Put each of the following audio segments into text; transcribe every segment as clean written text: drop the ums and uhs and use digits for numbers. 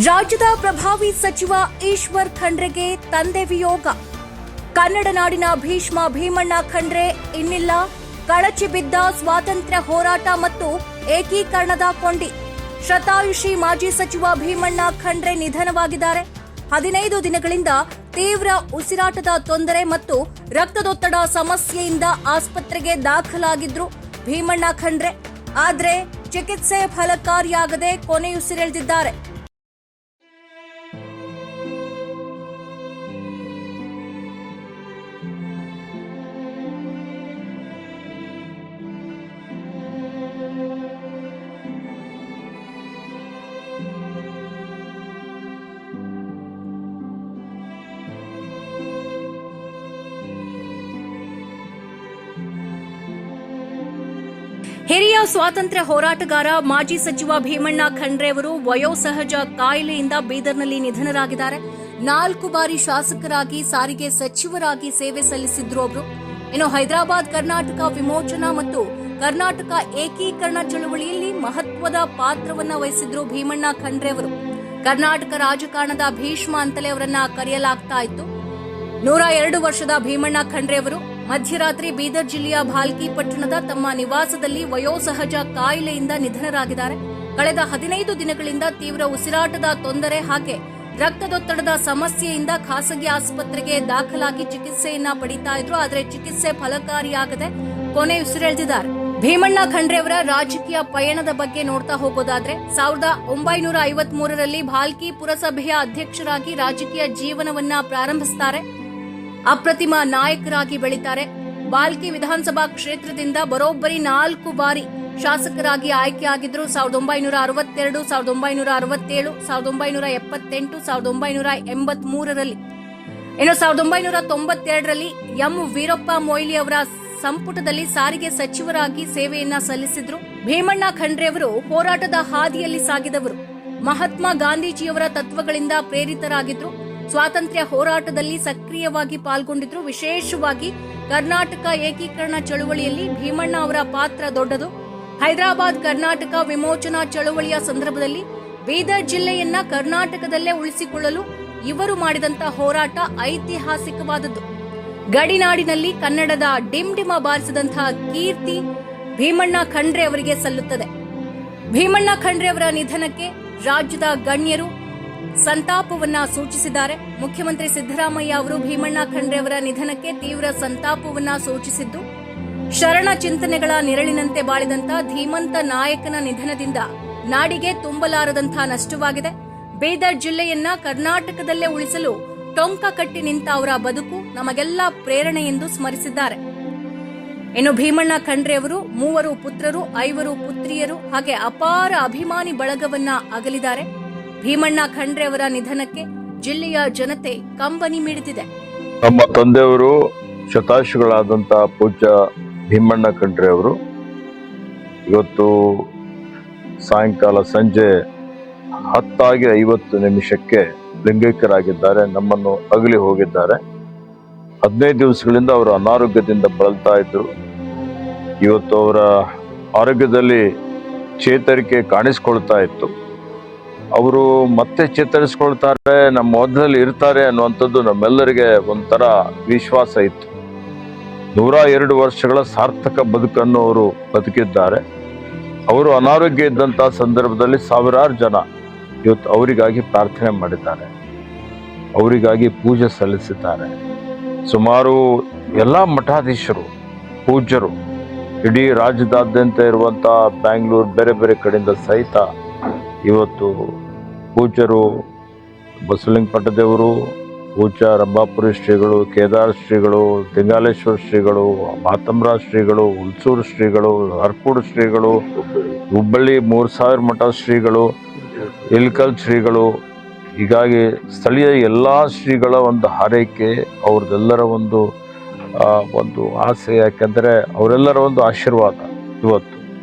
ರಾಜ್ಯದ ಪ್ರಭಾವಿ ಸಚಿವ ಈಶ್ವರ್ ಖಂಡ್ರೆಗೆ ತಂದೆ ವಿಯೋಗ. ಕನ್ನಡ ನಾಡಿನ ಭೀಷ್ಮ ಭೀಮಣ್ಣ ಖಂಡ್ರೆ ಇನ್ನಿಲ್ಲ. ಕಳಚಿ ಬಿದ್ದ ಸ್ವಾತಂತ್ರ್ಯ ಹೋರಾಟ ಮತ್ತು ಏಕೀಕರಣದ ಕೊಂಡಿ. ಶತಾಯುಷಿ ಮಾಜಿ ಸಚಿವ ಭೀಮಣ್ಣ ಖಂಡ್ರೆ ನಿಧನವಾಗಿದ್ದಾರೆ. 15 ದಿನಗಳಿಂದ ತೀವ್ರ ಉಸಿರಾಟದ ತೊಂದರೆ ಮತ್ತು ರಕ್ತದೊತ್ತಡ ಸಮಸ್ಯೆಯಿಂದ ಆಸ್ಪತ್ರೆಗೆ ದಾಖಲಾಗಿದ್ರು ಭೀಮಣ್ಣ ಖಂಡ್ರೆ. ಆದರೆ ಚಿಕಿತ್ಸೆ ಫಲಕಾರಿಯಾಗದೆ ಕೊನೆಯುಸಿರೆಳೆದಿದ್ದಾರೆ. ಹಿರಿಯ ಸ್ವಾತಂತ್ರ್ಯ ಹೋರಾಟಗಾರ ಮಾಜಿ ಸಚಿವ ಭೀಮಣ್ಣ ಖಂಡ್ರೆ ಅವರು ವಯೋಸಹಜ ಕಾಯಿಲೆಯಿಂದ ಬೀದರ್ನಲ್ಲಿ ನಿಧನರಾಗಿದ್ದಾರೆ. 4 ಬಾರಿ ಶಾಸಕರಾಗಿ ಸಾರಿಗೆ ಸಚಿವರಾಗಿ ಸೇವೆ ಸಲ್ಲಿಸಿದ್ರು ಅವರು. ಇನ್ನು ಹೈದರಾಬಾದ್ ಕರ್ನಾಟಕ ವಿಮೋಚನಾ ಮತ್ತು ಕರ್ನಾಟಕ ಏಕೀಕರಣ ಚಳವಳಿಯಲ್ಲಿ ಮಹತ್ವದ ಪಾತ್ರವನ್ನ ವಹಿಸಿದ್ರು ಭೀಮಣ್ಣ ಖಂಡ್ರೆ ಅವರು. ಕರ್ನಾಟಕ ರಾಜಕಾರಣದ ಭೀಷ್ಮ ಅಂತಲೇ ಅವರನ್ನ ಕರೆಯಲಾಗ್ತಾ ಇತ್ತು. 102 ವರ್ಷದ ಭೀಮಣ್ಣ ಖಂಡ್ರೆ ಅವರು ಮಧ್ಯರಾತ್ರಿ ಬೀದರ್ ಜಿಲ್ಲೆಯ ಭಾಲ್ಕಿ ಪಟ್ಟಣದ ತಮ್ಮ ನಿವಾಸದಲ್ಲಿ ವಯೋಸಹಜ ಕಾಯಿಲೆಯಿಂದ ನಿಧನರಾಗಿದ್ದಾರೆ. ಕಳೆದ 15 ದಿನಗಳಿಂದ ತೀವ್ರ ಉಸಿರಾಟದ ತೊಂದರೆ ಹಾಗೆ ರಕ್ತದೊತ್ತಡದ ಸಮಸ್ಯೆಯಿಂದ ಖಾಸಗಿ ಆಸ್ಪತ್ರೆಗೆ ದಾಖಲಾಗಿ ಚಿಕಿತ್ಸೆಯನ್ನ ಪಡಿತಾ ಇದ್ರು. ಆದರೆ ಚಿಕಿತ್ಸೆ ಫಲಕಾರಿಯಾಗದೆ ಕೊನೆಯುಸಿರೆಳೆದಿದ್ದಾರೆ. ಭೀಮಣ್ಣ ಖಂಡ್ರೆ ಅವರ ರಾಜಕೀಯ ಪಯಣದ ಬಗ್ಗೆ ನೋಡ್ತಾ ಹೋಗೋದಾದ್ರೆ 1953ರಲ್ಲಿ ಭಾಲ್ಕಿ ಪುರಸಭೆಯ ಅಧ್ಯಕ್ಷರಾಗಿ ರಾಜಕೀಯ ಜೀವನವನ್ನ ಪ್ರಾರಂಭಿಸುತ್ತಾರೆ. ಅಪ್ರತಿಮ ನಾಯಕರಾಗಿ ಬೆಳೀತಾರೆ. ಬಾಲ್ಕಿ ವಿಧಾನಸಭಾ ಕ್ಷೇತ್ರದಿಂದ ಬರೋಬ್ಬರಿ 4 ಬಾರಿ ಶಾಸಕರಾಗಿ ಆಯ್ಕೆಯಾಗಿದ್ರು. 1962, 1967, 1978, 1983ರಲ್ಲಿ. ಇನ್ನು 1992ರಲ್ಲಿ ಎಂ ವೀರಪ್ಪ ಮೊಯ್ಲಿ ಅವರ ಸಂಪುಟದಲ್ಲಿ ಸಾರಿಗೆ ಸಚಿವರಾಗಿ ಸೇವೆಯನ್ನ ಸಲ್ಲಿಸಿದ್ರು. ಭೀಮಣ್ಣ ಖಂಡ್ರೆ ಅವರು ಹೋರಾಟದ ಹಾದಿಯಲ್ಲಿ ಸಾಗಿದವರು. ಮಹಾತ್ಮ ಗಾಂಧೀಜಿಯವರ ತತ್ವಗಳಿಂದ ಪ್ರೇರಿತರಾಗಿದ್ರು. ಸ್ವಾತಂತ್ರ್ಯ ಹೋರಾಟದಲ್ಲಿ ಸಕ್ರಿಯವಾಗಿ ಪಾಲ್ಗೊಂಡಿದ್ರು. ವಿಶೇಷವಾಗಿ ಕರ್ನಾಟಕ ಏಕೀಕರಣ ಚಳವಳಿಯಲ್ಲಿ ಭೀಮಣ್ಣ ಅವರ ಪಾತ್ರ ದೊಡ್ಡದು. ಹೈದರಾಬಾದ್ ಕರ್ನಾಟಕ ವಿಮೋಚನಾ ಚಳವಳಿಯ ಸಂದರ್ಭದಲ್ಲಿ ಬೀದರ್ ಜಿಲ್ಲೆಯನ್ನ ಕರ್ನಾಟಕದಲ್ಲೇ ಉಳಿಸಿಕೊಳ್ಳಲು ಇವರು ಮಾಡಿದಂತ ಹೋರಾಟ ಐತಿಹಾಸಿಕವಾದದ್ದು. ಗಡಿನಾಡಿನಲ್ಲಿ ಕನ್ನಡದ ಡಿಂಡಿಮ ಬಾರಿಸಿದಂತಹ ಕೀರ್ತಿ ಭೀಮಣ್ಣ ಖಂಡ್ರೆ ಅವರಿಗೆ ಸಲ್ಲುತ್ತದೆ. ಭೀಮಣ್ಣ ಖಂಡ್ರೆ ಅವರ ನಿಧನಕ್ಕೆ ರಾಜ್ಯದ ಗಣ್ಯರು ಸಂತಾಪವನ್ನ ಸೂಚಿಸಿದ್ದಾರೆ. ಮುಖ್ಯಮಂತ್ರಿ ಸಿದ್ದರಾಮಯ್ಯ ಅವರು ಭೀಮಣ್ಣ ಖಂಡ್ರೆ ಅವರ ನಿಧನಕ್ಕೆ ತೀವ್ರ ಸಂತಾಪವನ್ನ ಸೂಚಿಸಿದ್ದು, ಶರಣ ಚಿಂತನೆಗಳ ನೆರಳಿನಂತೆ ಬಾಳಿದಂತ ಧೀಮಂತ ನಾಯಕನ ನಿಧನದಿಂದ ನಾಡಿಗೆ ತುಂಬಲಾರದಂತಹ ನಷ್ಟವಾಗಿದೆ. ಬೀದರ್ ಜಿಲ್ಲೆಯನ್ನ ಕರ್ನಾಟಕದಲ್ಲೇ ಉಳಿಸಲು ಟೊಂಕ ಕಟ್ಟಿ ನಿಂತ ಅವರ ಬದುಕು ನಮಗೆಲ್ಲ ಪ್ರೇರಣೆ ಎಂದು ಸ್ಮರಿಸಿದ್ದಾರೆ. ಇನ್ನು ಭೀಮಣ್ಣ ಖಂಡ್ರೆ ಅವರು 3 ಪುತ್ರರು, 5 ಪುತ್ರಿಯರು ಹಾಗೆ ಅಪಾರ ಅಭಿಮಾನಿ ಬಳಗವನ್ನ ಅಗಲಿದ್ದಾರೆ. ಭೀಮಣ್ಣ ಖಂಡ್ರೆ ಅವರ ನಿಧನಕ್ಕೆ ಜಿಲ್ಲೆಯ ಜನತೆ ಕಂಬನಿ ಮಿಡಿದಿದೆ. ನಮ್ಮ ತಂದೆಯವರು ಶತಾಯುಷಿಗಳಾದಂತಹ ಪೂಜ್ಯ ಭೀಮಣ್ಣ ಖಂಡ್ರೆ ಅವರು ಇವತ್ತು ಸಾಯಂಕಾಲ ಸಂಜೆ 10:50 ಲಿಂಗೈಕ್ಯರಾಗಿದ್ದಾರೆ. ನಮ್ಮನ್ನು ಅಗಲಿ ಹೋಗಿದ್ದಾರೆ. 15 ದಿವಸಗಳಿಂದ ಅವರು ಅನಾರೋಗ್ಯದಿಂದ ಬಳಲ್ತಾ ಇದ್ರು. ಇವತ್ತು ಅವರ ಆರೋಗ್ಯದಲ್ಲಿ ಚೇತರಿಕೆ ಕಾಣಿಸಿಕೊಳ್ತಾ ಇತ್ತು. ಅವರು ಮತ್ತೆ ಚೇತರಿಸಿಕೊಳ್ತಾರೆ, ನಮ್ಮ ಮಧ್ಯದಲ್ಲಿ ಇರ್ತಾರೆ ಅನ್ನುವಂಥದ್ದು ನಮ್ಮೆಲ್ಲರಿಗೆ ಒಂಥರ ವಿಶ್ವಾಸ ಇತ್ತು. 102 ವರ್ಷಗಳ ಸಾರ್ಥಕ ಬದುಕನ್ನು ಅವರು ಬದುಕಿದ್ದಾರೆ. ಅವರು ಅನಾರೋಗ್ಯ ಇದ್ದಂತಹ ಸಂದರ್ಭದಲ್ಲಿ ಸಾವಿರಾರು ಜನ ಇವತ್ತು ಅವರಿಗಾಗಿ ಪ್ರಾರ್ಥನೆ ಮಾಡಿದ್ದಾರೆ, ಅವರಿಗಾಗಿ ಪೂಜೆ ಸಲ್ಲಿಸಿದ್ದಾರೆ. ಸುಮಾರು ಎಲ್ಲ ಮಠಾಧೀಶರು, ಪೂಜ್ಯರು, ಇಡೀ ರಾಜ್ಯದಾದ್ಯಂತ ಇರುವಂತಹ ಬ್ಯಾಂಗ್ಳೂರು ಬೇರೆ ಬೇರೆ ಕಡೆಯಿಂದ ಸಹಿತ ಇವತ್ತು ಪೂಜ್ಯರು ಬಸವಲಿಂಗ ಪಟ್ಟದೇವರು, ಪೂಜ್ಯ ರಂಭಾಪುರಿ ಶ್ರೀಗಳು, ಕೇದಾರ ಶ್ರೀಗಳು, ದಿಂಗಾಲೇಶ್ವರ ಶ್ರೀಗಳು, ಮಾತಮ್ರ ಶ್ರೀಗಳು, ಹುಲ್ಸೂರು ಶ್ರೀಗಳು, ಹರ್ಕೂಡು ಶ್ರೀಗಳು, ಹುಬ್ಬಳ್ಳಿ 3000 ಮಠ ಶ್ರೀಗಳು, ಇಲ್ಕಲ್ ಶ್ರೀಗಳು, ಹೀಗಾಗಿ ಸ್ಥಳೀಯ ಎಲ್ಲ ಶ್ರೀಗಳ ಒಂದು ಹಾರೈಕೆ, ಅವ್ರದ್ದೆಲ್ಲರ ಒಂದು ಆಸೆ. ಯಾಕೆಂದರೆ ಅವರೆಲ್ಲರ ಒಂದು ಆಶೀರ್ವಾದ ಇವತ್ತು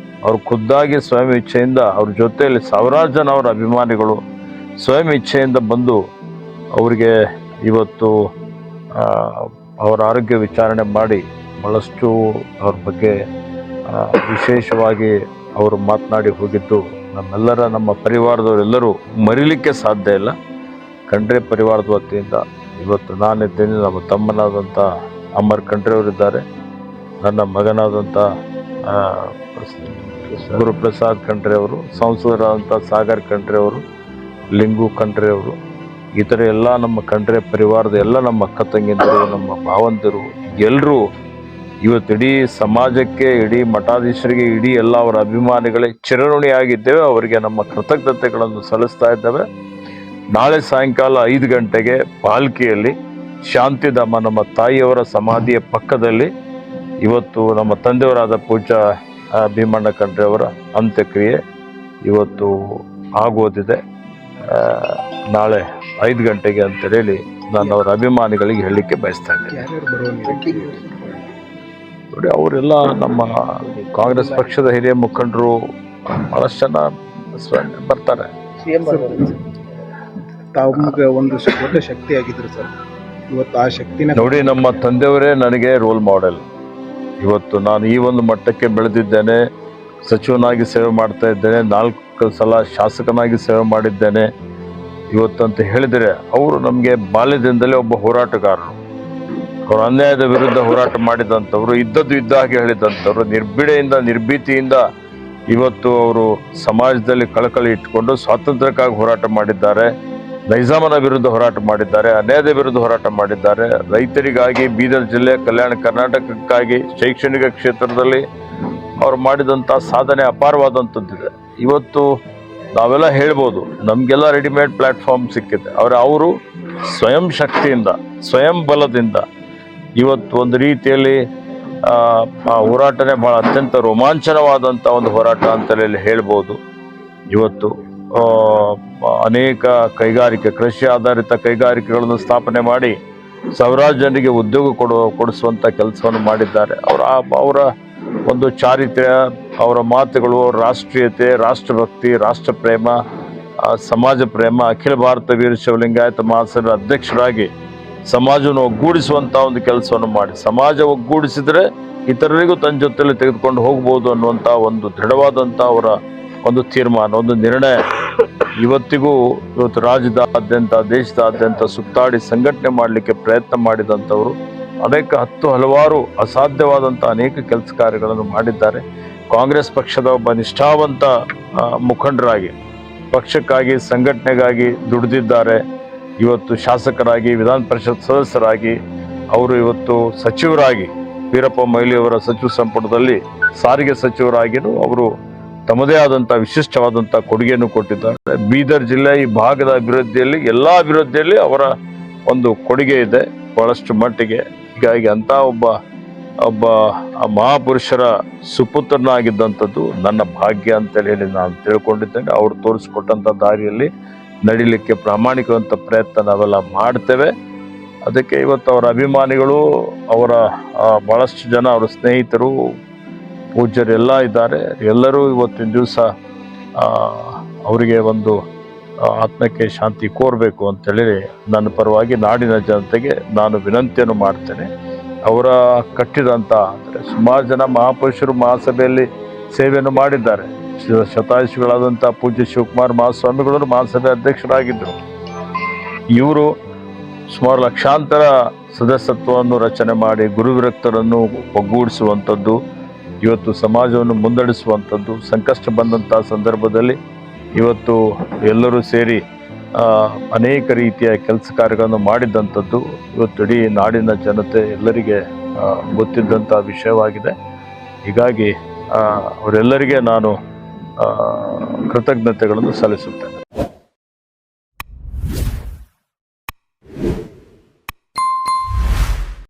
ಅವ್ರು ಖುದ್ದಾಗಿ ಸ್ವಯಂ ಇಚ್ಛೆಯಿಂದ ಅವ್ರ ಜೊತೆಯಲ್ಲಿ ಸಾವಿರಾರು ಜನ ಅವರ ಅಭಿಮಾನಿಗಳು ಸ್ವಯಂ ಇಚ್ಛೆಯಿಂದ ಬಂದು ಅವರಿಗೆ ಇವತ್ತು ಅವರ ಆರೋಗ್ಯ ವಿಚಾರಣೆ ಮಾಡಿ ಬಹಳಷ್ಟು ಅವ್ರ ಬಗ್ಗೆ ವಿಶೇಷವಾಗಿ ಅವರು ಮಾತನಾಡಿ ಹೋಗಿದ್ದು ನಮ್ಮೆಲ್ಲರ ನಮ್ಮ ಪರಿವಾರದವರೆಲ್ಲರೂ ಮರಿಲಿಕ್ಕೆ ಸಾಧ್ಯ ಇಲ್ಲ. ಖಂಡ್ರೆ ಪರಿವಾರದ ವತಿಯಿಂದ ಇವತ್ತು ನಾನಿದ್ದೇನೆ, ನಮ್ಮ ತಮ್ಮನಾದಂಥ ಅಮರ್ ಖಂಡ್ರೆ ಅವರಿದ್ದಾರೆ, ನನ್ನ ಮಗನಾದಂಥ ಗುರುಪ್ರಸಾದ್ ಖಂಡ್ರೆ ಅವರು, ಸಂಸದರಾದಂಥ ಸಾಗರ್ ಖಂಡ್ರೆ ಅವರು, ಲಿಂಗು ಖಂಡ್ರೆ ಅವರು, ಈ ಥರ ಎಲ್ಲ ನಮ್ಮ ಖಂಡ್ರೆ ಪರಿವಾರದ ಎಲ್ಲ ನಮ್ಮ ಅಕ್ಕ ತಂಗಿಯಂದರು, ನಮ್ಮ ಭಾವಂತರು ಎಲ್ಲರೂ ಇವತ್ತು ಇಡೀ ಸಮಾಜಕ್ಕೆ, ಇಡೀ ಮಠಾಧೀಶರಿಗೆ, ಇಡೀ ಎಲ್ಲ ಅವರ ಅಭಿಮಾನಿಗಳೇ ಚಿರಋಣಿಯಾಗಿದ್ದೇವೆ. ಅವರಿಗೆ ನಮ್ಮ ಕೃತಜ್ಞತೆಗಳನ್ನು ಸಲ್ಲಿಸ್ತಾ ಇದ್ದೇವೆ. ನಾಳೆ ಸಾಯಂಕಾಲ 5 ಗಂಟೆಗೆ ಪಾಲ್ಕಿಯಲ್ಲಿ ಶಾಂತಿಧಾಮ ನಮ್ಮ ತಾಯಿಯವರ ಸಮಾಧಿಯ ಪಕ್ಕದಲ್ಲಿ ಇವತ್ತು ನಮ್ಮ ತಂದೆಯವರಾದ ಪೂಜ್ಯ ಭೀಮಣ್ಣ ಖಂಡ್ರೆ ಅವರ ಅಂತ್ಯಕ್ರಿಯೆ ಇವತ್ತು ಆಗೋದಿದೆ. ನಾಳೆ 5 ಗಂಟೆಗೆ ಅಂತ ಹೇಳಿ ನಾನು ಅವರ ಅಭಿಮಾನಿಗಳಿಗೆ ಹೇಳಲಿಕ್ಕೆ ಬಯಸ್ತಾ ಇದ್ದೇನೆ. ನೋಡಿ, ಅವರೆಲ್ಲ ನಮ್ಮ ಕಾಂಗ್ರೆಸ್ ಪಕ್ಷದ ಹಿರಿಯ ಮುಖಂಡರು ಬಹಳಷ್ಟು ಜನ ಬರ್ತಾರೆ. ತಮಗೆ ಒಂದು ದೊಡ್ಡ ಶಕ್ತಿ ಆಗಿದ್ರು ಸರ್. ಇವತ್ತು ಆ ಶಕ್ತಿನ ನೋಡಿ, ನಮ್ಮ ತಂದೆಯವರೇ ನನಗೆ ರೋಲ್ ಮಾಡೆಲ್. ಇವತ್ತು ನಾನು ಈ ಒಂದು ಮಟ್ಟಕ್ಕೆ ಬೆಳೆದಿದ್ದೇನೆ, ಸಚಿವನಾಗಿ ಸೇವೆ ಮಾಡ್ತಾ ಇದ್ದೇನೆ, 4 ಸಲ ಶಾಸಕನಾಗಿ ಸೇವೆ ಮಾಡಿದ್ದೇನೆ. ಇವತ್ತಂತ ಹೇಳಿದರೆ ಅವರು ನಮಗೆ ಬಾಲ್ಯದಿಂದಲೇ ಒಬ್ಬ ಹೋರಾಟಗಾರರು. ಅವರು ಅನ್ಯಾಯದ ವಿರುದ್ಧ ಹೋರಾಟ ಮಾಡಿದಂಥವ್ರು, ಇದ್ದದ್ದು ಇದ್ದ ಹಾಗೆ ಹೇಳಿದಂಥವ್ರು, ನಿರ್ಭೀಡೆಯಿಂದ ನಿರ್ಭೀತಿಯಿಂದ ಇವತ್ತು ಅವರು ಸಮಾಜದಲ್ಲಿ ಕಳಕಳಿ ಇಟ್ಕೊಂಡು ಸ್ವಾತಂತ್ರ್ಯಕ್ಕಾಗಿ ಹೋರಾಟ ಮಾಡಿದ್ದಾರೆ, ನೈಜಾಮನ ವಿರುದ್ಧ ಹೋರಾಟ ಮಾಡಿದ್ದಾರೆ, ಅನ್ಯಾಯದ ವಿರುದ್ಧ ಹೋರಾಟ ಮಾಡಿದ್ದಾರೆ, ರೈತರಿಗಾಗಿ, ಬೀದರ್ ಜಿಲ್ಲೆ, ಕಲ್ಯಾಣ ಕರ್ನಾಟಕಕ್ಕಾಗಿ, ಶೈಕ್ಷಣಿಕ ಕ್ಷೇತ್ರದಲ್ಲಿ ಅವ್ರು ಮಾಡಿದಂಥ ಸಾಧನೆ ಅಪಾರವಾದಂಥದ್ದಿದೆ. ಇವತ್ತು ನಾವೆಲ್ಲ ಹೇಳ್ಬೋದು, ನಮಗೆಲ್ಲ ರೆಡಿಮೇಡ್ ಪ್ಲ್ಯಾಟ್ಫಾರ್ಮ್ ಸಿಕ್ಕಿದೆ. ಅವರು ಸ್ವಯಂ ಶಕ್ತಿಯಿಂದ, ಸ್ವಯಂ ಬಲದಿಂದ ಇವತ್ತು ಒಂದು ರೀತಿಯಲ್ಲಿ ಆ ಹೋರಾಟನೇ ಭಾಳ ಅತ್ಯಂತ ರೋಮಾಂಚನವಾದಂಥ ಒಂದು ಹೋರಾಟ ಅಂತಲೇ ಹೇಳ್ಬೋದು. ಇವತ್ತು ಅನೇಕ ಕೈಗಾರಿಕೆ, ಕೃಷಿ ಆಧಾರಿತ ಕೈಗಾರಿಕೆಗಳನ್ನು ಸ್ಥಾಪನೆ ಮಾಡಿ ಸಾವಿರಾರು ಜನರಿಗೆ ಉದ್ಯೋಗ ಕೊಡಿಸುವಂಥ ಕೆಲಸವನ್ನು ಮಾಡಿದ್ದಾರೆ. ಅವರ ಒಂದು ಚಾರಿತ್ರ್ಯ, ಅವರ ಮಾತುಗಳು, ರಾಷ್ಟ್ರೀಯತೆ, ರಾಷ್ಟ್ರಭಕ್ತಿ, ರಾಷ್ಟ್ರಪ್ರೇಮ, ಸಮಾಜ ಪ್ರೇಮ, ಅಖಿಲ ಭಾರತ ವೀರಶೈವ ಲಿಂಗಾಯತ ಮಹಾಸಭಾ ಅಧ್ಯಕ್ಷರಾಗಿ ಸಮಾಜವನ್ನು ಒಗ್ಗೂಡಿಸುವಂಥ ಒಂದು ಕೆಲಸವನ್ನು ಮಾಡಿ, ಸಮಾಜ ಒಗ್ಗೂಡಿಸಿದರೆ ಇತರರಿಗೂ ತನ್ನ ಜೊತೆಯಲ್ಲಿ ತೆಗೆದುಕೊಂಡು ಹೋಗ್ಬೋದು ಅನ್ನುವಂಥ ಒಂದು ದೃಢವಾದಂಥ ಅವರ ಒಂದು ತೀರ್ಮಾನ, ಒಂದು ನಿರ್ಣಯ ಇವತ್ತು ರಾಜ್ಯದಾದ್ಯಂತ, ದೇಶದಾದ್ಯಂತ ಸುತ್ತಾಡಿ ಸಂಘಟನೆ ಮಾಡಲಿಕ್ಕೆ ಪ್ರಯತ್ನ ಮಾಡಿದಂಥವರು ಅನೇಕ ಹಲವಾರು ಅಸಾಧ್ಯವಾದಂಥ ಅನೇಕ ಕೆಲಸ ಕಾರ್ಯಗಳನ್ನು ಮಾಡಿದ್ದಾರೆ. ಕಾಂಗ್ರೆಸ್ ಪಕ್ಷದ ಒಬ್ಬ ನಿಷ್ಠಾವಂತ ಮುಖಂಡರಾಗಿ ಪಕ್ಷಕ್ಕಾಗಿ, ಸಂಘಟನೆಗಾಗಿ ದುಡಿದಿದ್ದಾರೆ. ಇವತ್ತು ಶಾಸಕರಾಗಿ, ವಿಧಾನ ಪರಿಷತ್ ಸದಸ್ಯರಾಗಿ, ಅವರು ಇವತ್ತು ಸಚಿವರಾಗಿ, ವೀರಪ್ಪ ಮೊಯ್ಲಿಯವರ ಸಚಿವ ಸಂಪುಟದಲ್ಲಿ ಸಾರಿಗೆ ಸಚಿವರಾಗಿಯೂ ಅವರು ತಮ್ಮದೇ ಆದಂಥ ವಿಶಿಷ್ಟವಾದಂಥ ಕೊಡುಗೆಯನ್ನು ಕೊಟ್ಟಿದ್ದಾರೆ. ಬೀದರ್ ಜಿಲ್ಲೆ ಈ ಭಾಗದ ಅಭಿವೃದ್ಧಿಯಲ್ಲಿ, ಎಲ್ಲ ಅಭಿವೃದ್ಧಿಯಲ್ಲಿ ಅವರ ಒಂದು ಕೊಡುಗೆ ಇದೆ ಬಹಳಷ್ಟು ಮಟ್ಟಿಗೆ. ಹೀಗಾಗಿ ಅಂಥ ಒಬ್ಬ ಮಹಾಪುರುಷರ ಸುಪುತ್ರನಾಗಿದ್ದಂಥದ್ದು ನನ್ನ ಭಾಗ್ಯ ಅಂತೇಳಿ ನಾನು ತಿಳ್ಕೊಂಡಿದ್ದೇನೆ. ಅವರು ತೋರಿಸ್ಕೊಟ್ಟಂಥ ದಾರಿಯಲ್ಲಿ ನಡಿಲಿಕ್ಕೆ ಪ್ರಾಮಾಣಿಕವಂತ ಪ್ರಯತ್ನ ನಾವೆಲ್ಲ ಮಾಡ್ತೇವೆ. ಅದಕ್ಕೆ ಇವತ್ತು ಅವರ ಅಭಿಮಾನಿಗಳು, ಅವರ ಬಹಳಷ್ಟು ಜನ, ಅವರ ಸ್ನೇಹಿತರು, ಪೂಜ್ಯರೆಲ್ಲ ಇದ್ದಾರೆ. ಎಲ್ಲರೂ ಇವತ್ತಿನ ದಿವಸ ಅವರಿಗೆ ಒಂದು ಆತ್ಮಕ್ಕೆ ಶಾಂತಿ ಕೋರಬೇಕು ಅಂತೇಳಿ ನನ್ನ ಪರವಾಗಿ ನಾಡಿನ ಜನತೆಗೆ ನಾನು ವಿನಂತಿಯನ್ನು ಮಾಡ್ತೇನೆ. ಅವರ ಕಟ್ಟಿದಂಥ, ಅಂದರೆ ಸುಮಾರು ಜನ ಮಹಾಪುರುಷರು ಮಹಾಸಭೆಯಲ್ಲಿ ಸೇವೆಯನ್ನು ಮಾಡಿದ್ದಾರೆ. ಶತಾಯುಷಿಗಳಾದಂಥ ಪೂಜ್ಯ ಶಿವಕುಮಾರ ಮಹಾಸ್ವಾಮಿಗಳು ಮಹಾಸಭೆ ಅಧ್ಯಕ್ಷರಾಗಿದ್ದರು. ಇವರು ಸುಮಾರು ಲಕ್ಷಾಂತರ ಸದಸ್ಯತ್ವವನ್ನು ರಚನೆ ಮಾಡಿ ಗುರುವಿರಕ್ತರನ್ನು ಒಗ್ಗೂಡಿಸುವಂಥದ್ದು, ಇವತ್ತು ಸಮಾಜವನ್ನು ಮುನ್ನಡೆಸುವಂಥದ್ದು, ಸಂಕಷ್ಟ ಬಂದಂಥ ಸಂದರ್ಭದಲ್ಲಿ ಇವತ್ತು ಎಲ್ಲರೂ ಸೇರಿ ಅನೇಕ ರೀತಿಯ ಕೆಲಸ ಕಾರ್ಯಗಳನ್ನು ಮಾಡಿದ್ದಂಥದ್ದು ಇವತ್ತು ಇಡೀ ನಾಡಿನ ಜನತೆ ಎಲ್ಲರಿಗೆ ಗೊತ್ತಿದ್ದಂಥ ವಿಷಯವಾಗಿದೆ. ಹೀಗಾಗಿ ಅವರೆಲ್ಲರಿಗೆ ನಾನು ಕೃತಜ್ಞತೆಗಳನ್ನು ಸಲ್ಲಿಸುತ್ತೇನೆ.